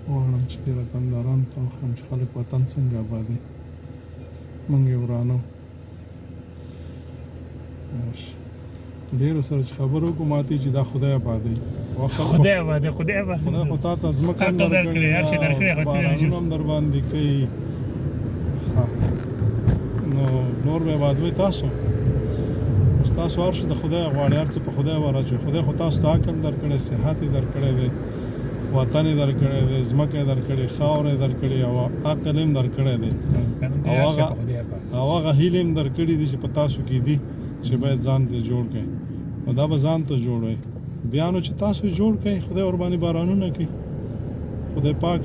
غواړم چې دې وطندارانو ته وښیم چې خلک وطن څنګه ابادوي. موږ یې ورانو. ډېرو سره چې خبرې وکړو ماتې چې دا خدای ابادوي. خدای ابادوي، خدای ابادوي. خدای خو تا ته ځمکه هم درکړې، هر شی درکړی، خو ته نه بارانونه هم در باندې کوي. نو نور به ابادوي تاسو. اوس تاسو هر شي د خدای غواړئ، هر څه په خدای ورچوئ. خدای خو تاسو ته عقل درکړی، صحت یې درکړی دی، وطن یې درکړی دی، ځمکه یې درکړې، خاوره یې درکړې، او عقل یې هم درکړی دی، او هغه هیلې هم درکړي دي چې په تاسو کې دي چې باید ځان ته جوړ کړئ. نو دا به ځان ته جوړوئ. بیا نو چې تاسو یې جوړ کړئ، خدای ورباندې بارانونه کوي. خدای پاک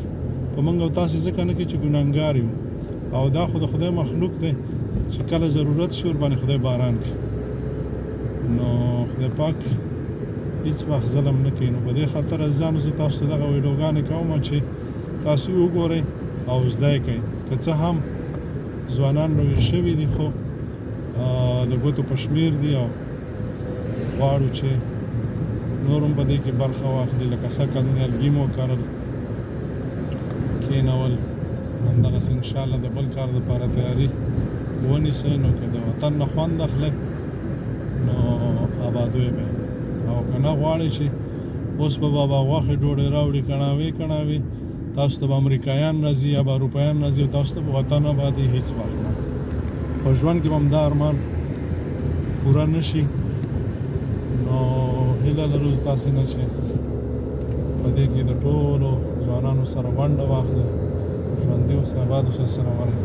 په موږ او تاسې ځکه نه کوي چې ګناهګار یو، او دا خو د خدای مخلوق دی چې کله ضرورت شي ورباندې خدای باران کوي. نو خدای پاک هیڅ وخت ظلم نه کوي. نو په دې خاطر عزیزانو زه تاسو ته دغه ویډیوګانې کوم چې تاسو یې وګورئ او زده یې کړئ. که څه هم ځوانان روږ شوي دي، خو د ګوتو په شمېر دي، او غواړو چې نور هم په دې کې برخه واخلي. لکه سږکال نیالګي مو کرل، کېنول، همدغسې انشاءالله د بل کار دپاره تیاري ونیسئ. نو که د وطن نه خوند اخلئ نو آبادوی به، او که نه غواړئ چې اوس به بابا غوښې ډوډۍ راوړي کڼاوې تاسو ته به امریکایان راځي یا به اروپایان راځي او تاسو ته به وطن ابادوي. هېڅ وخت نه. په ژوند کې به هم دا ارمان پوره نه شي. نو هیله لرو تاسې نه چې په دې کې د ټولو ځوانانو سره ونډه واخلئ. ژوندي اوسئ، اباد اوسئ. السلام علیکم.